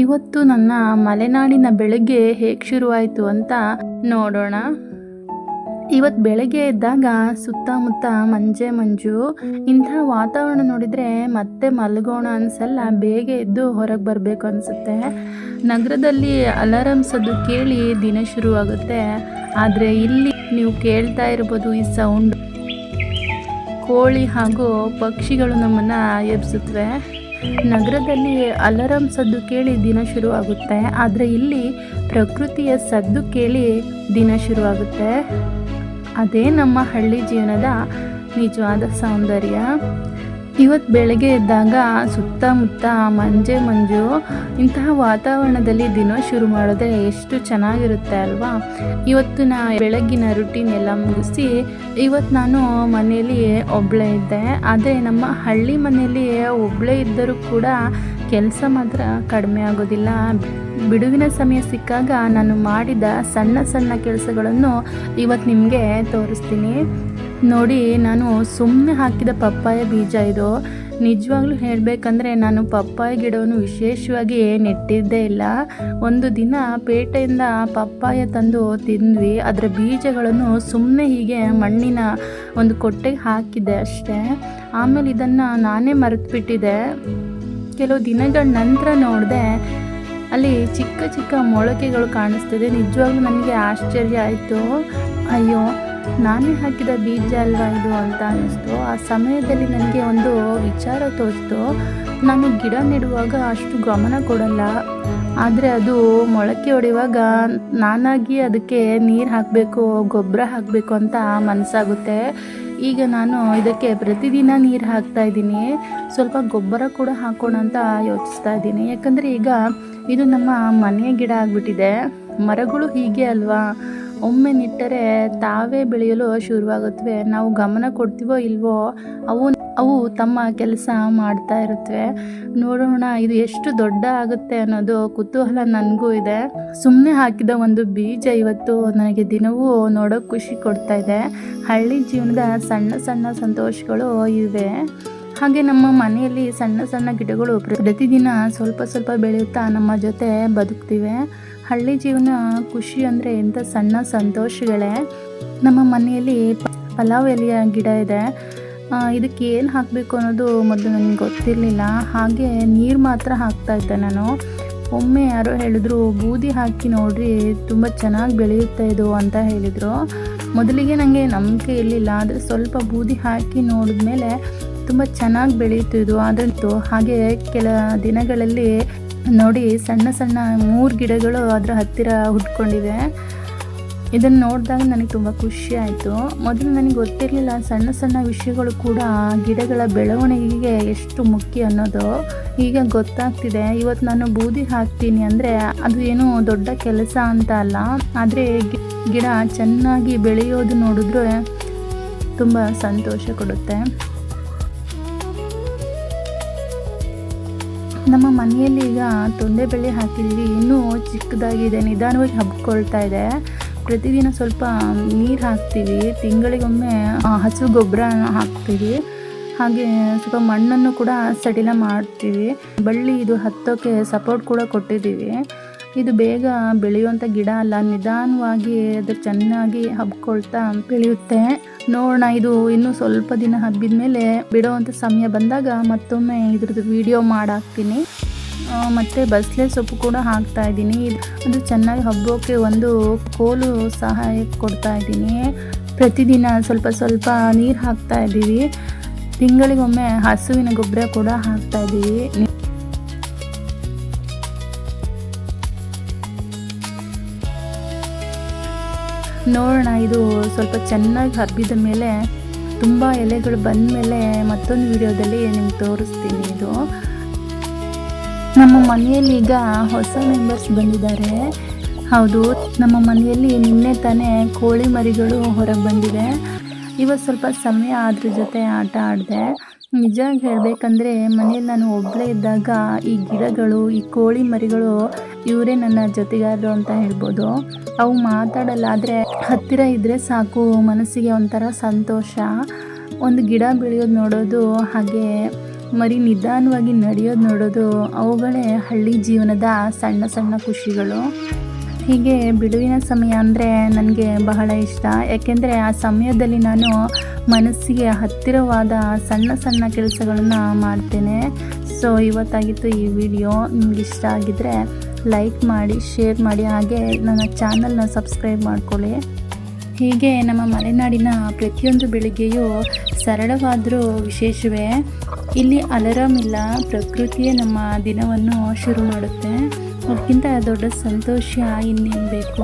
ಇವತ್ತು ನನ್ನ ಮಲೆನಾಡಿನ ಬೆಳಗ್ಗೆ ಹೇಗೆ ಶುರುವಾಯಿತು ಅಂತ ನೋಡೋಣ. ಇವತ್ತು ಬೆಳಗ್ಗೆ ಎದ್ದಾಗ ಸುತ್ತಮುತ್ತ ಮಂಜು. ಇಂಥ ವಾತಾವರಣ ನೋಡಿದರೆ ಮತ್ತೆ ಮಲಗೋಣ ಅನಿಸಲ್ಲ, ಬೇಗ ಎದ್ದು ಹೊರಗೆ ಬರಬೇಕು ಅನಿಸುತ್ತೆ. ನಗರದಲ್ಲಿ ಅಲಾರಂ ಸದ್ದು ಕೇಳಿ ದಿನ ಶುರುವಾಗುತ್ತೆ, ಆದರೆ ಇಲ್ಲಿ ನೀವು ಕೇಳ್ತಾ ಇರ್ಬೋದು ಈ ಸೌಂಡ್. ಕೋಳಿ ಹಾಗೂ ಪಕ್ಷಿಗಳು ನಮ್ಮನ್ನು ಎಬ್ಸುತ್ತವೆ. ನಗರದಲ್ಲಿ ಅಲಾರಂ ಸದ್ದು ಕೇಳಿ ದಿನ ಶುರುವಾಗುತ್ತೆ, ಆದರೆ ಇಲ್ಲಿ ಪ್ರಕೃತಿಯ ಸದ್ದು ಕೇಳಿ ದಿನ ಶುರುವಾಗುತ್ತೆ. ಅದೇ ನಮ್ಮ ಹಳ್ಳಿ ಜೀವನದ ನಿಜವಾದ ಸೌಂದರ್ಯ. ಇವತ್ತು ಬೆಳಗ್ಗೆ ಎದ್ದಾಗ ಸುತ್ತಮುತ್ತ ಮಂಜು. ಇಂತಹ ವಾತಾವರಣದಲ್ಲಿ ದಿನ ಶುರು ಮಾಡಿದ್ರೆ ಎಷ್ಟು ಚೆನ್ನಾಗಿರುತ್ತೆ ಅಲ್ವಾ. ಇವತ್ತಿನ ಬೆಳಗ್ಗಿನ ರುಟೀನ್ ಎಲ್ಲ ಮುಗಿಸಿ ಇವತ್ತು ನಾನು ಮನೆಯಲ್ಲಿ ಒಬ್ಬಳೇ ಇದ್ದೆ. ಆದರೆ ನಮ್ಮ ಹಳ್ಳಿ ಮನೆಯಲ್ಲಿ ಒಬ್ಬಳೇ ಇದ್ದರೂ ಕೂಡ ಕೆಲಸ ಮಾತ್ರ ಕಡಿಮೆ ಆಗೋದಿಲ್ಲ. ಬಿಡುವಿನ ಸಮಯ ಸಿಕ್ಕಾಗ ನಾನು ಮಾಡಿದ ಸಣ್ಣ ಕೆಲಸಗಳನ್ನು ಇವತ್ತು ನಿಮಗೆ ತೋರಿಸ್ತೀನಿ ನೋಡಿ. ನಾನು ಸುಮ್ಮನೆ ಹಾಕಿದ ಪಪ್ಪಾಯ ಬೀಜ ಇದು. ನಿಜವಾಗ್ಲೂ ಹೇಳಬೇಕಂದ್ರೆ ನಾನು ಪಪ್ಪಾಯ ಗಿಡವನ್ನು ವಿಶೇಷವಾಗಿ ನೆಟ್ಟಿದ್ದೇ ಇಲ್ಲ. ಒಂದು ದಿನ ಪೇಟೆಯಿಂದ ಪಪ್ಪಾಯ ತಂದು ತಿಂದ್ವಿ. ಅದರ ಬೀಜಗಳನ್ನು ಸುಮ್ಮನೆ ಹೀಗೆ ಮಣ್ಣಿನ ಒಂದು ಕೊಟ್ಟೆಗೆ ಹಾಕಿದ್ದೆ ಅಷ್ಟೇ. ಆಮೇಲೆ ಇದನ್ನು ನಾನೇ ಮರೆತುಬಿಟ್ಟಿದ್ದೆ. ಕೆಲವು ದಿನಗಳ ನಂತರ ನೋಡಿದೆ, ಅಲ್ಲಿ ಚಿಕ್ಕ ಮೊಳಕೆಗಳು ಕಾಣಿಸ್ತಿದೆ. ನಿಜವಾಗ್ಲೂ ನನಗೆ ಆಶ್ಚರ್ಯ ಆಯಿತು. ಅಯ್ಯೋ, ನಾನೇ ಹಾಕಿದ ಬೀಜ ಅಲ್ವಾ ಇದು ಅಂತ ಅನ್ನಿಸ್ತು. ಆ ಸಮಯದಲ್ಲಿ ನನಗೆ ಒಂದು ವಿಚಾರ ತೋರಿಸ್ತು. ನಾನು ಗಿಡ ನೆಡುವಾಗ ಅಷ್ಟು ಗಮನ ಕೊಡಲ್ಲ, ಆದರೆ ಅದು ಮೊಳಕೆ ಹೊಡೆಯುವಾಗ ನಾನಾಗಿ ಅದಕ್ಕೆ ನೀರು ಹಾಕಬೇಕು, ಗೊಬ್ಬರ ಹಾಕಬೇಕು ಅಂತ ಮನಸ್ಸಾಗುತ್ತೆ. ಈಗ ನಾನು ಇದಕ್ಕೆ ಪ್ರತಿದಿನ ನೀರು ಹಾಕ್ತಾ ಇದ್ದೀನಿ. ಸ್ವಲ್ಪ ಗೊಬ್ಬರ ಕೂಡ ಹಾಕೋಣ ಅಂತ ಯೋಚಿಸ್ತಾ ಇದ್ದೀನಿ. ಯಾಕಂದರೆ ಈಗ ಇದು ನಮ್ಮ ಮನೆಯ ಗಿಡ ಆಗಿಬಿಟ್ಟಿದೆ. ಮರಗಳು ಹೀಗೆ ಅಲ್ವಾ, ಒಮ್ಮೆ ನೆಟ್ಟರೆ ತಾವೇ ಬೆಳೆಯಲು ಶುರುವಾಗುತ್ತವೆ. ನಾವು ಗಮನ ಕೊಡ್ತೀವೋ ಇಲ್ವೋ ಅವು ತಮ್ಮ ಕೆಲಸ ಮಾಡ್ತಾ ಇರುತ್ತವೆ. ನೋಡೋಣ ಇದು ಎಷ್ಟು ದೊಡ್ಡ ಆಗುತ್ತೆ ಅನ್ನೋದು ಕುತೂಹಲ ನನಗೂ ಇದೆ. ಸುಮ್ಮನೆ ಹಾಕಿದ ಒಂದು ಬೀಜ ಇವತ್ತು ನನಗೆ ದಿನವೂ ನೋಡೋಕೆ ಖುಷಿ ಕೊಡ್ತಾ ಇದೆ. ಹಳ್ಳಿ ಜೀವನದ ಸಣ್ಣ ಸಂತೋಷಗಳು ಇವೆ. ಹಾಗೆ ನಮ್ಮ ಮನೆಯಲ್ಲಿ ಸಣ್ಣ ಗಿಡಗಳು ಪ್ರತಿದಿನ ಸ್ವಲ್ಪ ಬೆಳೆಯುತ್ತಾ ನಮ್ಮ ಜೊತೆ ಬದುಕ್ತಿವೆ. ಹಳ್ಳಿ ಜೀವನ ಖುಷಿ ಅಂದರೆ ಎಂಥ ಸಣ್ಣ ಸಂತೋಷಗಳೇ. ನಮ್ಮ ಮನೆಯಲ್ಲಿ ಪಲಾವ್ ಎಲೆಯ ಗಿಡ ಇದೆ. ಇದಕ್ಕೆ ಏನು ಹಾಕಬೇಕು ಅನ್ನೋದು ಮೊದಲು ನನಗೆ ಗೊತ್ತಿರಲಿಲ್ಲ. ಹಾಗೆ ನೀರು ಮಾತ್ರ ಹಾಕ್ತಾಯಿದ್ದೆ ನಾನು. ಒಮ್ಮೆ ಯಾರೋ ಹೇಳಿದ್ರು, ಬೂದಿ ಹಾಕಿ ನೋಡ್ರಿ ತುಂಬ ಚೆನ್ನಾಗಿ ಬೆಳೆಯುತ್ತೆ ಇದು ಅಂತ ಹೇಳಿದರು. ಮೊದಲಿಗೆ ನನಗೆ ನಂಬಿಕೆ ಇರಲಿಲ್ಲ, ಆದರೆ ಸ್ವಲ್ಪ ಬೂದಿ ಹಾಕಿ ನೋಡಿದ್ಮೇಲೆ ತುಂಬ ಚೆನ್ನಾಗಿ ಬೆಳೆಯಿತು ಇದು. ಆದಂತೂ ಹಾಗೆ ಕೆಲ ದಿನಗಳಲ್ಲಿ ನೋಡಿ ಸಣ್ಣ 3 ಗಿಡಗಳು ಅದರ ಹತ್ತಿರ ಹುಟ್ಕೊಂಡಿವೆ. ಇದನ್ನು ನೋಡಿದಾಗ ನನಗೆ ತುಂಬ ಖುಷಿ ಆಯಿತು. ಮೊದಲು ನನಗೆ ಗೊತ್ತಿರಲಿಲ್ಲ ಸಣ್ಣ ವಿಷಯಗಳು ಕೂಡ ಗಿಡಗಳ ಬೆಳವಣಿಗೆಗೆ ಎಷ್ಟು ಮುಖ್ಯ ಅನ್ನೋದು. ಈಗ ಗೊತ್ತಾಗ್ತಿದೆ. ಇವತ್ತು ನಾನು ಬೂದಿ ಹಾಕ್ತೀನಿ ಅಂದರೆ ಅದು ಏನು ದೊಡ್ಡ ಕೆಲಸ ಅಂತ ಅಲ್ಲ, ಆದರೆ ಗಿಡ ಚೆನ್ನಾಗಿ ಬೆಳೆಯೋದು ನೋಡಿದ್ರೆ ತುಂಬ ಸಂತೋಷ ಕೊಡುತ್ತೆ. ನಮ್ಮ ಮನೆಯಲ್ಲಿ ಈಗ ತೊಂಡೆ ಬೆಳೆ ಹಾಕಿದ್ದೀವಿ. ಇನ್ನೂ ಚಿಕ್ಕದಾಗಿದೆ, ನಿಧಾನವಾಗಿ ಹಬ್ಕೊಳ್ತಾ ಇದೆ. ಪ್ರತಿದಿನ ಸ್ವಲ್ಪ ನೀರು ಹಾಕ್ತೀವಿ. ತಿಂಗಳಿಗೊಮ್ಮೆ ಹಸು ಗೊಬ್ಬರ ಹಾಕ್ತೀವಿ. ಹಾಗೆ ಸ್ವಲ್ಪ ಮಣ್ಣನ್ನು ಕೂಡ ಸಡಿಲ ಮಾಡ್ತೀವಿ. ಬಳ್ಳಿ ಇದು ಹತ್ತೋಕ್ಕೆ ಸಪೋರ್ಟ್ ಕೂಡ ಕೊಟ್ಟಿದ್ದೀವಿ. ಇದು ಬೇಗ ಬೆಳೆಯುವಂಥ ಗಿಡ ಅಲ್ಲ, ನಿಧಾನವಾಗಿ ಅದು ಚೆನ್ನಾಗಿ ಹಬ್ಕೊಳ್ತಾ ಬೆಳೆಯುತ್ತೆ. ನೋಡೋಣ, ಇದು ಇನ್ನೂ ಸ್ವಲ್ಪ ದಿನ ಹಬ್ಬಿದ ಮೇಲೆ ಬಿಡೋವಂಥ ಸಮಯ ಬಂದಾಗ ಮತ್ತೊಮ್ಮೆ ಇದ್ರದ್ದು ವಿಡಿಯೋ ಮಾಡಾಕ್ತೀನಿ. ಮತ್ತು ಬಸಳೆ ಸೊಪ್ಪು ಕೂಡ ಹಾಕ್ತಾ ಇದ್ದೀನಿ. ಅದು ಚೆನ್ನಾಗಿ ಹಬ್ಬೋಕ್ಕೆ ಒಂದು ಕೋಲು ಸಹಾಯ ಕೊಡ್ತಾ ಇದ್ದೀನಿ. ಪ್ರತಿದಿನ ಸ್ವಲ್ಪ ನೀರು ಹಾಕ್ತಾ ಇದ್ದೀವಿ. ತಿಂಗಳಿಗೊಮ್ಮೆ ಹಸುವಿನ ಗೊಬ್ಬರ ಕೂಡ ಹಾಕ್ತಾ ಇದ್ದೀವಿ. ನೋಡೋಣ, ಇದು ಸ್ವಲ್ಪ ಚೆನ್ನಾಗಿ ಹಬ್ಬಿದ ಮೇಲೆ ತುಂಬ ಎಲೆಗಳು ಬಂದ ಮೇಲೆ ಮತ್ತೊಂದು ವಿಡಿಯೋದಲ್ಲಿ ನಿಮ್ಗೆ ತೋರಿಸ್ತೀನಿ. ಇದು ನಮ್ಮ ಮನೆಯಲ್ಲಿ ಈಗ ಹೊಸ ಮೆಂಬರ್ಸ್ ಬಂದಿದ್ದಾರೆ. ಹೌದು, ನಮ್ಮ ಮನೆಯಲ್ಲಿ ನಿನ್ನೆ ತಾನೇ ಕೋಳಿ ಮರಿಗಳು ಹೊರಗೆ ಬಂದಿವೆ. ಇವತ್ತು ಸ್ವಲ್ಪ ಸಮಯ ಅದ್ರ ಜೊತೆ ಆಟ ಆಡಿದೆ. ನಿಜ ಹೇಳಬೇಕಂದ್ರೆ ಮನೆಯಲ್ಲಿ ನಾನು ಒಬ್ಬಳೇ ಇದ್ದಾಗ ಈ ಗಿಡಗಳು, ಈ ಕೋಳಿ ಮರಿಗಳು ಇವರೇ ನನ್ನ ಜೊತೆಗಾರರು ಅಂತ ಹೇಳ್ಬೋದು. ಅವು ಮಾತಾಡಲ್ಲ, ಆದರೆ ಹತ್ತಿರ ಇದ್ದರೆ ಸಾಕು ಮನಸ್ಸಿಗೆ ಒಂಥರ ಸಂತೋಷ. ಒಂದು ಗಿಡ ಬೆಳೆಯೋದು ನೋಡೋದು, ಹಾಗೆ ಮರಿ ನಿಧಾನವಾಗಿ ನಡೆಯೋದು ನೋಡೋದು ಅವುಗಳೇ ಹಳ್ಳಿ ಜೀವನದ ಸಣ್ಣ ಸಣ್ಣ ಖುಷಿಗಳು. ಹೀಗೆ ಬಿಡುವಿನ ಸಮಯ ಅಂದರೆ ನನಗೆ ಬಹಳ ಇಷ್ಟ. ಯಾಕೆಂದರೆ ಆ ಸಮಯದಲ್ಲಿ ನಾನು ಮನಸ್ಸಿಗೆ ಹತ್ತಿರವಾದ ಸಣ್ಣ ಸಣ್ಣ ಕೆಲಸಗಳನ್ನು ಮಾಡ್ತೇನೆ. ಸೊ ಇವತ್ತಾಗಿತ್ತು ಈ ವಿಡಿಯೋ. ನಿಮ್ಗೆ ಇಷ್ಟ ಆಗಿದ್ದರೆ ಲೈಕ್ ಮಾಡಿ, ಶೇರ್ ಮಾಡಿ, ಹಾಗೆ ನನ್ನ ಚಾನಲ್ನ ಸಬ್ಸ್ಕ್ರೈಬ್ ಮಾಡ್ಕೊಳ್ಳಿ. ಹೀಗೆ ನಮ್ಮ ಮಲೆನಾಡಿನ ಪ್ರತಿಯೊಂದು ಬೆಳಿಗ್ಗೆಯೂ ಸರಳವಾದರೂ ವಿಶೇಷವೇ. ಇಲ್ಲಿ ಅಲಾರಾಮ್ ಇಲ್ಲ, ಪ್ರಕೃತಿಯೇ ನಮ್ಮ ದಿನವನ್ನು ಶುರು ಮಾಡುತ್ತೆ. ಅದಕ್ಕಿಂತ ದೊಡ್ಡ ಸಂತೋಷ ಇನ್ನೇನು ಬೇಕು.